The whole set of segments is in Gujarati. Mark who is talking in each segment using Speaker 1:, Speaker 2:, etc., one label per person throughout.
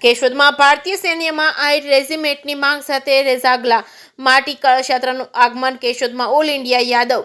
Speaker 1: કેશોદમાં ભારતીય સૈન્યમાં આહિર રેજિમેન્ટની માંગ સાથે રેઝાગલા માટી કળશ યાત્રાનું આગમન. કેશોદમાં ઓલ ઇન્ડિયા યાદવ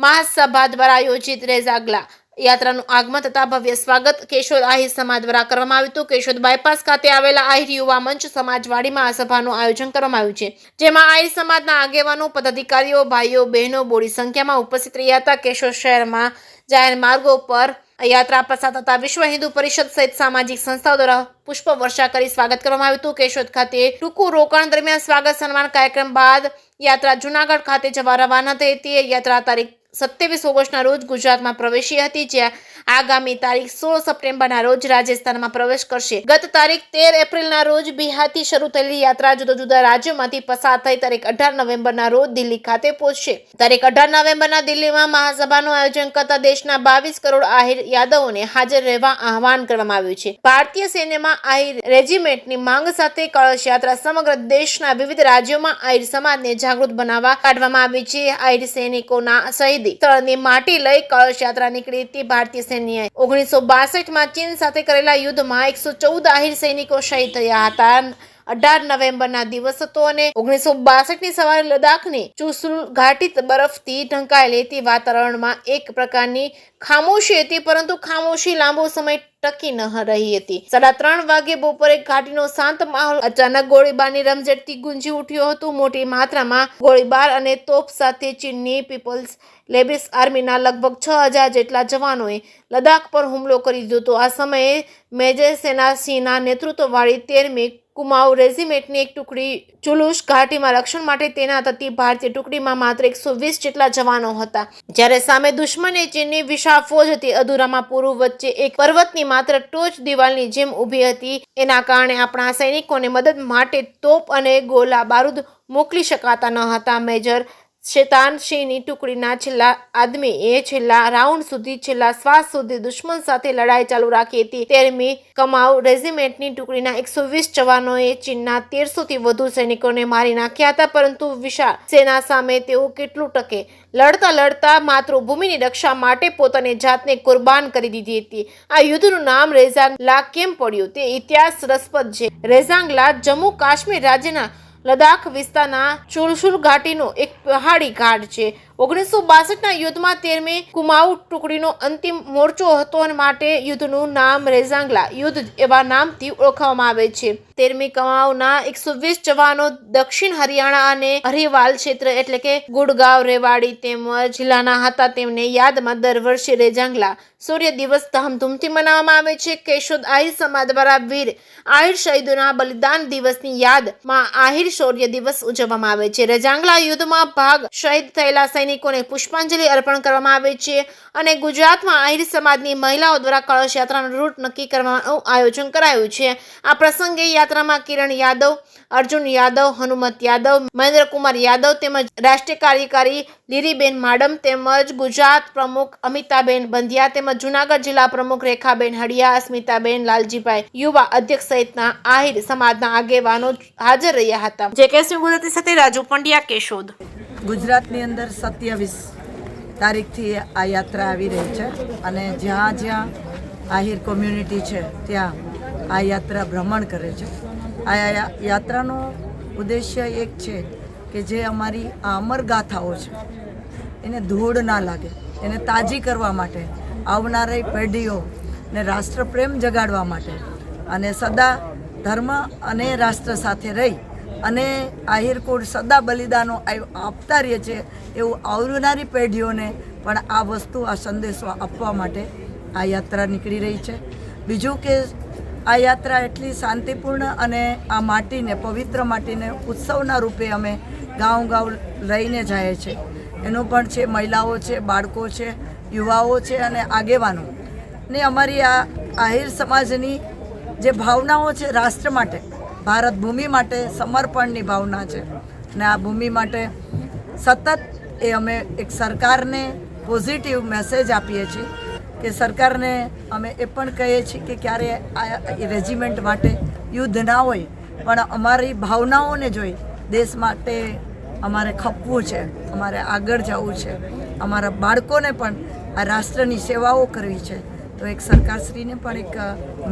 Speaker 1: મહાસભા દ્વારા આયોજિત રેઝાગલા યાત્રાનું આગમન તથા ભવ્ય સ્વાગત કેશોદ આહિર સમાજ દ્વારા કરવામાં આવ્યું હતું. કેશોદ બાયપાસ ખાતે આવેલા આહિર યુવા મંચ સમાજવાડીમાં આ સભાનું આયોજન કરવામાં આવ્યું છે, જેમાં આહિર સમાજના આગેવાનો, પદાધિકારીઓ, ભાઈઓ બહેનો બોડી સંખ્યામાં ઉપસ્થિત રહ્યા હતા. કેશોદ શહેરમાં જાહેર માર્ગો પર યાત્રા પસાર થતા વિશ્વ હિન્દુ પરિષદ સહિત સામાજિક સંસ્થાઓ દ્વારા પુષ્પ વર્ષા કરી સ્વાગત કરવામાં આવ્યું હતું. કેશોદ ખાતે ટૂંકું રોકાણ દરમિયાન સ્વાગત સન્માન કાર્યક્રમ બાદ યાત્રા જૂનાગઢ ખાતે જવા રવાના થઈ હતી. યાત્રા તારીખ 27 ઓગસ્ટના રોજ ગુજરાતમાં પ્રવેશી હતી, જ્યાં આગામી તારીખ 16 સપ્ટેમ્બરના રોજ રાજસ્થાનમાં પ્રવેશ કરશે. ગત તારીખ 13 એપ્રિલના રોજ બિહારથી શરૂ થયેલી યાત્રા જુદા જુદા રાજ્યોમાંથી પસાર થઈ તારીખ 18 નવેમ્બરના રોજ દિલ્હી ખાતે પહોંચશે. તારીખ 18 નવેમ્બરના દિલ્હીમાં મહાસભાનું આયોજન કરતા દેશના 22 કરોડ આહિર યાદવોને હાજર રહેવા આહવાન કરવામાં આવ્યું છે. ભારતીય સૈન્યમાં આહિર રેજિમેન્ટની માંગ સાથે કળશ યાત્રા સમગ્ર દેશના વિવિધ રાજ્યોમાં આહિર સમાજને જાગૃત બનાવવા કાઢવામાં આવી છે. આહિર સૈનિકોના શહીદી સ્થળની માટી લઈ કળશ યાત્રા નીકળી હતી. ભારતીય સૈન્યએ 1962માં ચીન સાથે કરેલા યુદ્ધમાં 114 આહિર સૈનિકો શહીદ થયા હતા. 18 નવેમ્બરના દિવસ હતો અને 1962ની સવારે લદ્દાખની ચુશુલ ઘાટી બરફથી ઢંકાયેલી હતી. વાતાવરણમાં એક પ્રકારની ખામોશી હતી, પરંતુ ખામોશી લાંબો સમય ટકી ન રહી હતી. 3:30 વાગે બપોરે ઘાટીનો શાંત માહોલ અચાનક ગોળીબારની રમઝટથી ગુંજી ઉઠ્યો હતો. મોટી માત્રામાં ગોળીબાર અને તોપ સાથે ચીનની પીપલ્સ લિબરેશન આર્મીના લગભગ 6000 જેટલા જવાનોએ લદ્દાખ પર હુમલો કરી દીધો હતો. આ સમયે મેજર સેના સિંહના નેતૃત્વવાળી 13મી કુમાઉ રેજિમેન્ટની એક ટુકડી ચુલુશ ઘાટીમાં રક્ષણ માટે તૈનાત હતી. ભારતીય ટુકડીમાં માત્ર 120 જેટલા જવાનો હતા, જ્યારે સામે દુશ્મને ચીનની વિશાળ ફોજ હતી. અધૂરામાં પૂરું વચ્ચે એક પર્વતની માત્ર ટોચ દિવાલની જેમ ઊભી હતી. એના કારણે આપણા સૈનિકોને મદદ માટે તોપ અને ગોલા બારૂદ મોકલી શકાતા ન હતા. મેજર શેતાન સિંહની ટુકડીના છેલ્લા આદમીએ છેલ્લા રાઉન્ડ સુધી, છેલ્લા શ્વાસ સુધી દુશ્મન સાથે લડાઈ ચાલુ રાખી હતી. 13મી કમાઉ રેજિમેન્ટની ટુકડીના 120 જવાનોએ ચીનના 1300થી વધુ સૈનિકોને મારી નાખ્યા હતા, પરંતુ વિશાળ સેના સામે તેઓ કેટલું ટકે? લડતા લડતા માતૃભૂમિની રક્ષા માટે પોતાની જાતને કુરબાન કરી દીધી હતી. આ યુદ્ધનું નામ રેઝાગલા કેમ પડ્યું તે ઇતિહાસ રસપ્રદ છે. રેઝાગલા જમ્મુ કાશ્મીર રાજ્યના લદ્દાખ વિસ્તારના ચુશુલ ઘાટીનો એક પહાડી ઘાટ છે. 1962ના યુદ્ધમાં 13મી કુમાઉ ટુકડીનો અંતિમ મોરચો હતો અને માટે યુદ્ધનું નામ રેઝાગલા યુદ્ધ એવા નામથી ઓળખવામાં આવે છે. 13મી કુમાઉના 120 જવાનો દક્ષિણ હરિયાણા અને હરિવાલ ક્ષેત્ર એટલે કે ગુડગાંવ, રેવાડી તેમજ જિલ્લાના હતા. તેમને યાદમાં દર વર્ષે રેઝાગલા શૌર્ય દિવસ ધામધૂમથી મનાવવામાં આવે છે. કેશોદ આહિર સમાજ દ્વારા વીર આહિર શહીદોના બલિદાન દિવસની યાદમાં આહિર શૌર્ય દિવસ ઉજવવામાં આવે છે. રેઝાગલા યુદ્ધમાં ભાગ શહીદ થયેલા સૈનિકોને પુષ્પાંજલિ અર્પણ કરવામાં આવે છે અને ગુજરાતમાં આહિર સમાજની મહિલાઓ દ્વારા કળશ યાત્રાનો રૂટ નક્કી કરવાનું આયોજન કરાયું છે. આ પ્રસંગે યાત્રામાં કિરણ યાદવ, અર્જુન યાદવ, હનુમત યાદવ, મહેન્દ્રકુમાર યાદવ તેમજ રાષ્ટ્રીય કાર્યકારી લીરીબેન માડમ તેમજ ગુજરાત પ્રમુખ અમિતાબેન બંધિયા તેમજ જૂનાગઢ જિલ્લા પ્રમુખ રેખાબેન હડિયા, અસ્મિતાબેન, લાલજીભાઈ, યુવા અધ્યક્ષ સહિતના આહિર સમાજના આગેવાનો હાજર રહ્યા હતા. જેકેસી ગુજરાતી સાથે રાજુ પંડ્યા, કેશોદ.
Speaker 2: ગુજરાતની અંદર 27 તારીખથી આ યાત્રા આવી રહી છે અને જ્યાં જ્યાં આહિર કોમ્યુનિટી છે ત્યાં આ યાત્રા ભ્રમણ કરે છે. આ યાત્રાનો ઉદ્દેશ્ય એક છે કે જે અમારી આ અમરગાથાઓ છે એને ધૂળ ના લાગે, એને તાજી કરવા માટે, આવનારી પેઢીઓને રાષ્ટ્રપ્રેમ જગાડવા માટે અને સદા ધર્મ અને રાષ્ટ્ર સાથે રહી અને આહિર કોડ સદા બલિદાનો આપતા રહે છે એવું આવનારી પેઢીઓને પણ આ વસ્તુ, આ સંદેશો આપવા માટે આ યાત્રા નીકળી રહી છે. બીજું કે આ યાત્રા એટલી શાંતિપૂર્ણ અને આ માટીને, પવિત્ર માટીને ઉત્સવના રૂપે અમે ગાંવ ગાંવ લઈને જાય છે. એનો પણ છે, મહિલાઓ છે, બાળકો છે, યુવાઓ છે અને આગેવાનો ને અમારી આ આહિર સમાજની જે ભાવનાઓ છે રાષ્ટ્ર માટે, ભારત ભૂમિ માટે સમર્પણની ભાવના છે અને આ ભૂમિ માટે સતત એ અમે એક સરકારને પોઝિટિવ મેસેજ આપીએ છીએ કે સરકારને અમે એ પણ કહીએ છીએ કે ક્યારે આ રેજિમેન્ટ માટે યુદ્ધ ના હોય, પણ અમારી ભાવનાઓને જોઈ દેશ માટે અમારે ખપવું છે, અમારે આગળ જવું છે, અમારા બાળકોને પણ આ રાષ્ટ્રની સેવાઓ કરવી છે. તો એક સરકારશ્રીને પણ એક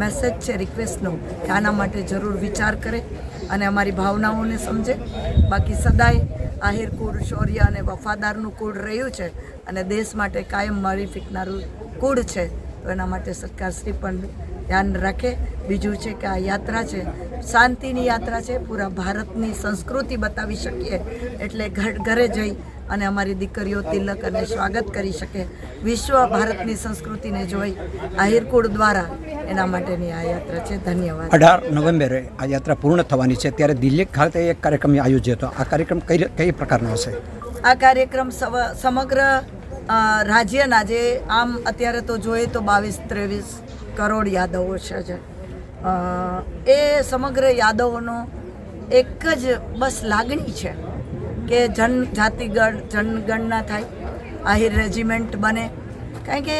Speaker 2: મેસેજ છે રિક્વેસ્ટનો કે આના માટે જરૂર વિચાર કરે અને અમારી ભાવનાઓને સમજે. બાકી સદાય આહિર કુળ શૌર્ય અને વફાદારનું કુળ રહ્યું છે અને દેશ માટે કાયમ મળી ફીકનારું કુળ છે. તો એના માટે સરકારશ્રી પણ ધ્યાન રાખે. બીજું છે કે આ યાત્રા છે શાંતિની યાત્રા છે, પૂરા ભારતની સંસ્કૃતિ બતાવી શકીએ એટલે ઘરે જઈ અને અમારી દીકરીઓ તિલક અને સ્વાગત કરી શકે, વિશ્વ ભારતની સંસ્કૃતિને જોઈ આહિરકુળ દ્વારા, એના માટેની આ યાત્રા છે. ધન્યવાદ.
Speaker 3: 18 નવેમ્બરે આ યાત્રા પૂર્ણ થવાની છે, ત્યારે દિલ્હી ખાતે એક કાર્યક્રમ આયોજ્યો હતો. આ કાર્યક્રમ કઈ પ્રકારનો હશે? આ
Speaker 2: કાર્યક્રમ સમગ્ર રાજ્યના જે આમ અત્યારે તો જોઈએ તો 22-23 કરોડ યાદવો છે, એ સમગ્ર યાદવોનો એક જ બસ લાગણી છે કે જનગણના થાય, આહિર રેજિમેન્ટ બને. કારણ કે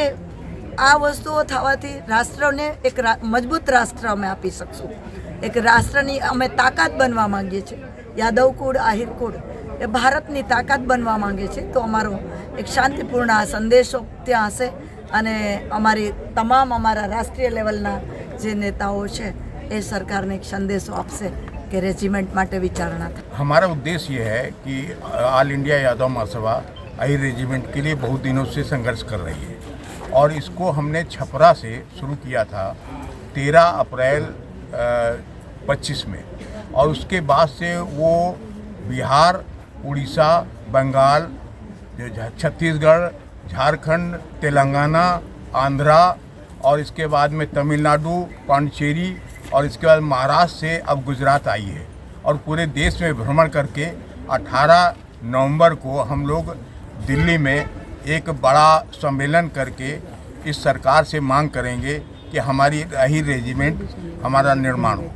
Speaker 2: આ વસ્તુઓ થવાથી રાષ્ટ્રને એક મજબૂત રાષ્ટ્ર અમે આપી શકશું. એક રાષ્ટ્રની અમે તાકાત બનવા માંગીએ છીએ. યાદવ કુળ, આહિર કુળ એ ભારતની તાકાત બનવા માંગે છે. તો અમારો એક શાંતિપૂર્ણ આ સંદેશો ત્યાં હશે અને અમારા રાષ્ટ્રીય લેવલના જે નેતાઓ છે એ સરકારને એક સંદેશો આપશે कि रेजिमेंट माटे विचारणा था.
Speaker 4: हमारा उद्देश्य ये है कि ऑल इंडिया यादव महासभा आहिर रेजिमेंट के लिए बहुत दिनों से संघर्ष कर रही है और इसको हमने छपरा से शुरू किया था 13 अप्रैल 25 में, और उसके बाद से वो बिहार, उड़ीसा, बंगाल, छत्तीसगढ़, झारखंड, तेलंगाना, आंध्रा और इसके बाद में तमिलनाडु, पांडिचेरी और इसके बाद महाराष्ट्र से अब गुजरात आई है और पूरे देश में भ्रमण करके 18 नवंबर को हम लोग दिल्ली में एक बड़ा सम्मेलन करके इस सरकार से मांग करेंगे कि हमारी आहिर रेजिमेंट हमारा निर्माण हो.